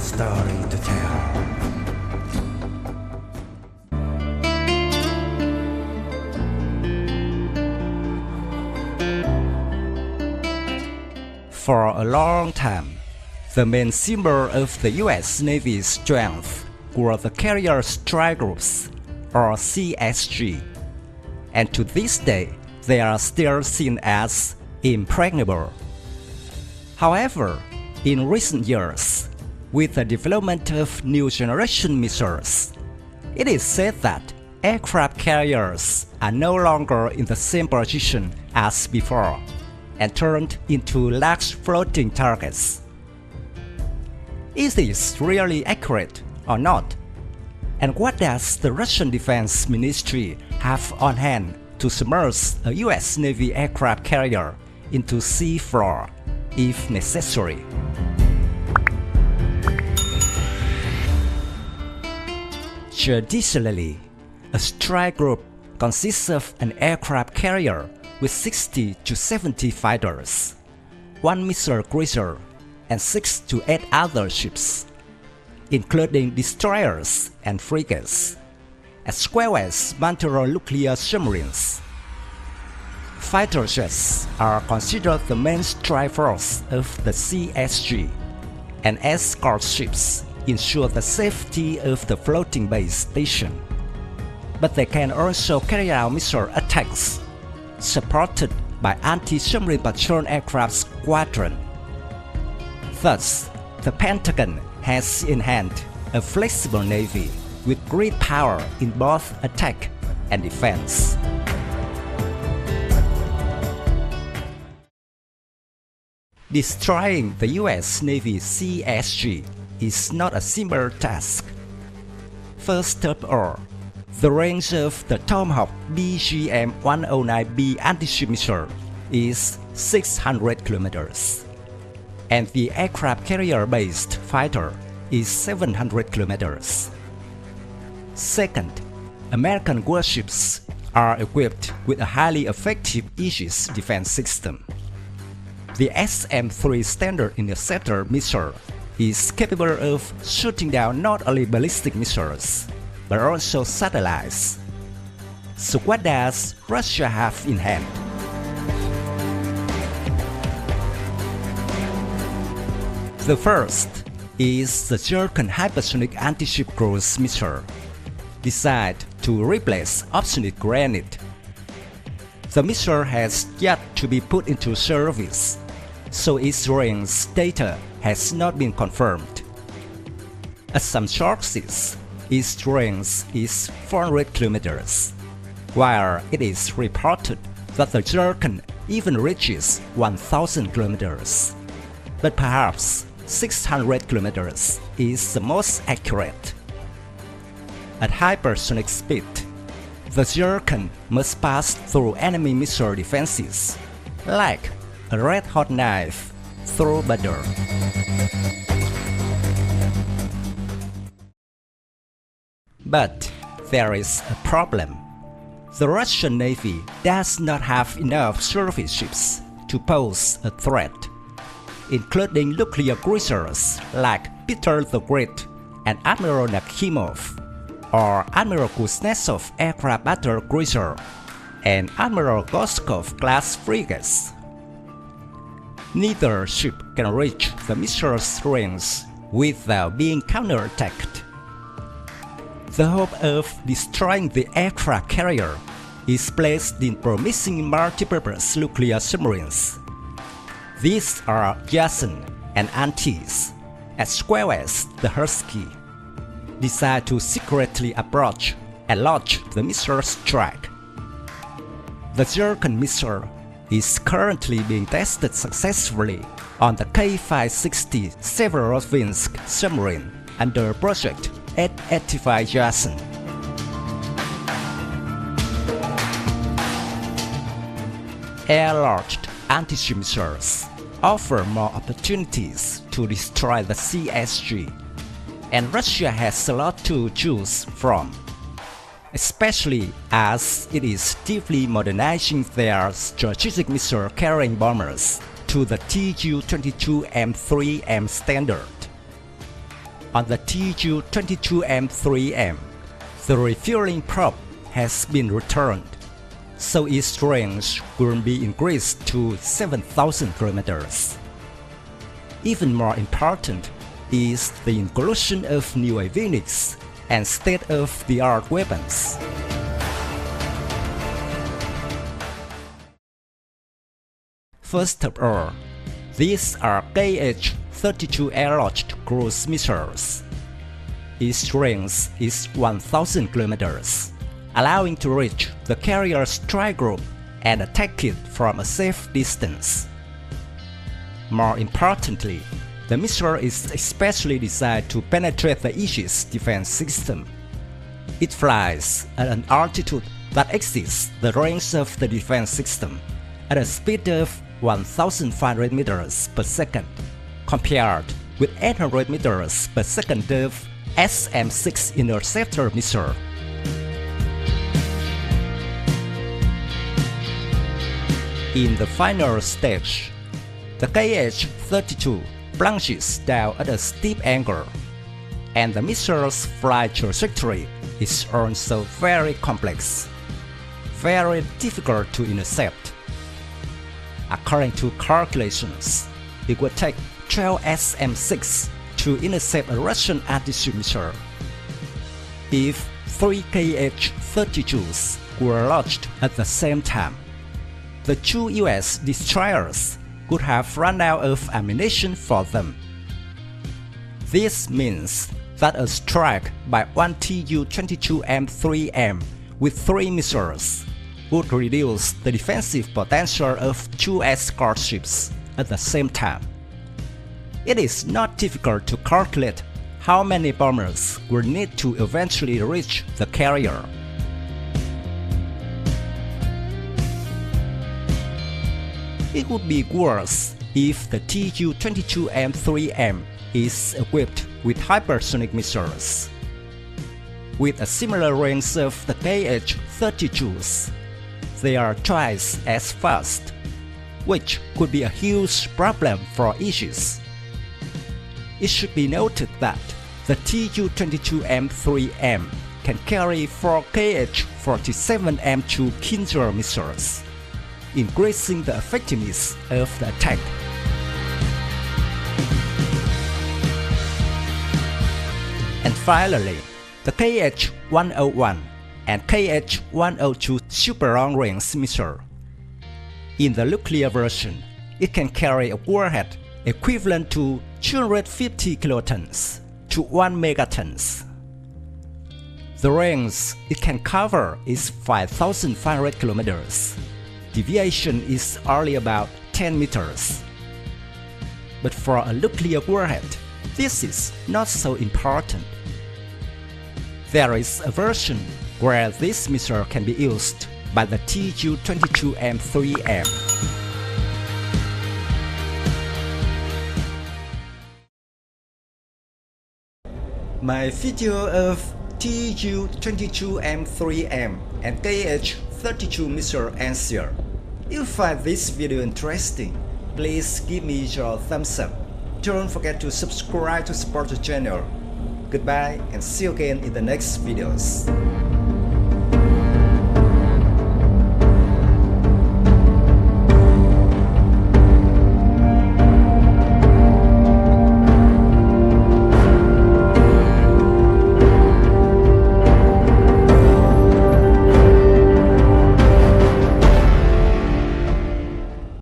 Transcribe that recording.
story to tell. For a long time, the main symbol of the US Navy's strength were the Carrier Strike Groups, or CSG, and to this day they are still seen as impregnable. However, in recent years, with the development of new generation missiles, it is said that aircraft carriers are no longer in the same position as before and turned into large floating targets. Is this really accurate or not? And what does the Russian Defense Ministry have on hand to submerge a US Navy aircraft carrier into sea floor if necessary? Traditionally, a strike group consists of an aircraft carrier with 60 to 70 fighters, 1 missile cruiser, and 6 to 8 other ships, including destroyers and frigates, as well as multiple nuclear submarines. Fighter jets are considered the main strike force of the CSG, and escort ships ensure the safety of the floating base station. But they can also carry out missile attacks, supported by anti-submarine patrol aircraft squadron. Thus, the Pentagon has in hand a flexible navy with great power in both attack and defense. Destroying the US Navy CSG is not a simple task. First of all, the range of the Tomahawk BGM-109B anti-ship missile is 600 kilometers, and the aircraft carrier-based fighter is 700 kilometers. Second, American warships are equipped with a highly effective Aegis defense system. The SM-3 Standard Interceptor missile is capable of shooting down not only ballistic missiles, but also satellites. So what does Russia have in hand? The first is the Jerkin hypersonic anti-ship cruise missile, designed to replace obsolete Granite. The missile has yet to be put into service, so its range data has not been confirmed. At some sources, its range is 400 kilometers, while it is reported that the Jerkin even reaches 1000 kilometers. But perhaps 600 kilometers is the most accurate. At hypersonic speed, the Jerkin must pass through enemy missile defenses, like a red-hot knife through butter. But there is a problem. The Russian Navy does not have enough surface ships to pose a threat, including nuclear cruisers like Peter the Great and Admiral Nakhimov, or Admiral Kuznetsov aircraft battle cruiser, and Admiral Gorshkov class frigates. Neither ship can reach the missile's range without being counterattacked. The hope of destroying the aircraft carrier is placed in promising multipurpose nuclear submarines. These are Yasen and Antis, as well as the Husky, designed to secretly approach and launch the missile strike. The Jerkin missile is currently being tested successfully on the Kh-32 Severodvinsk submarine under Project 885 Yasen. Air-launched anti-ship missiles offer more opportunities to destroy the CSG, and Russia has a lot to choose from, especially as it is deeply modernizing their strategic missile-carrying bombers to the Tu-22M3M standard. on the Tu-22M3M, the refueling probe has been returned, so its range will be increased to 7,000 kilometers. Even more important is the inclusion of new avionics and state-of-the-art weapons. First of all, these are Kh-32 air-launched cruise missiles. Its range is 1,000 kilometers, allowing to reach the carrier strike group and attack it from a safe distance. More importantly, the missile is especially designed to penetrate the Aegis defense system. It flies at an altitude that exceeds the range of the defense system at a speed of 1,500 meters per second, compared with 800 meters per second of SM-6 Interceptor missile. In the final stage, the Kh-32 plunges down at a steep angle, and the missile's flight trajectory is also very complex, very difficult to intercept. According to calculations, it would take 12 SM-6 to intercept a Russian altitude missile. If 3 Kh-32s were launched at the same time, the 2 US destroyers could have run out of ammunition for them. This means that a strike by one Tu-22M3M with 3 missiles would reduce the defensive potential of 2 escort ships at the same time. It is not difficult to calculate how many bombers will need to eventually reach the carrier. It would be worse if the Tu-22M3M is equipped with hypersonic missiles. With a similar range of the Kh-32s, they are twice as fast, which could be a huge problem for Aegis. It should be noted that the Tu-22M3M can carry 4 Kh-47M2 Kintzer missiles, increasing the effectiveness of the attack. And finally, the Kh-101 and Kh-102 super long-range missile. In the nuclear version, it can carry a warhead equivalent to 250 kilotons to 1 megatons. The range it can cover is 5,500 kilometers. Deviation is only about 10 meters. But for a nuclear warhead, this is not so important. There is a version where this missile can be used by the Tu-22M3M. My video of Tu-22M3M and Kh-32 missile ends here. If you find this video interesting, please give me your thumbs up. Don't forget to subscribe to support the channel. Goodbye and see you again in the next videos.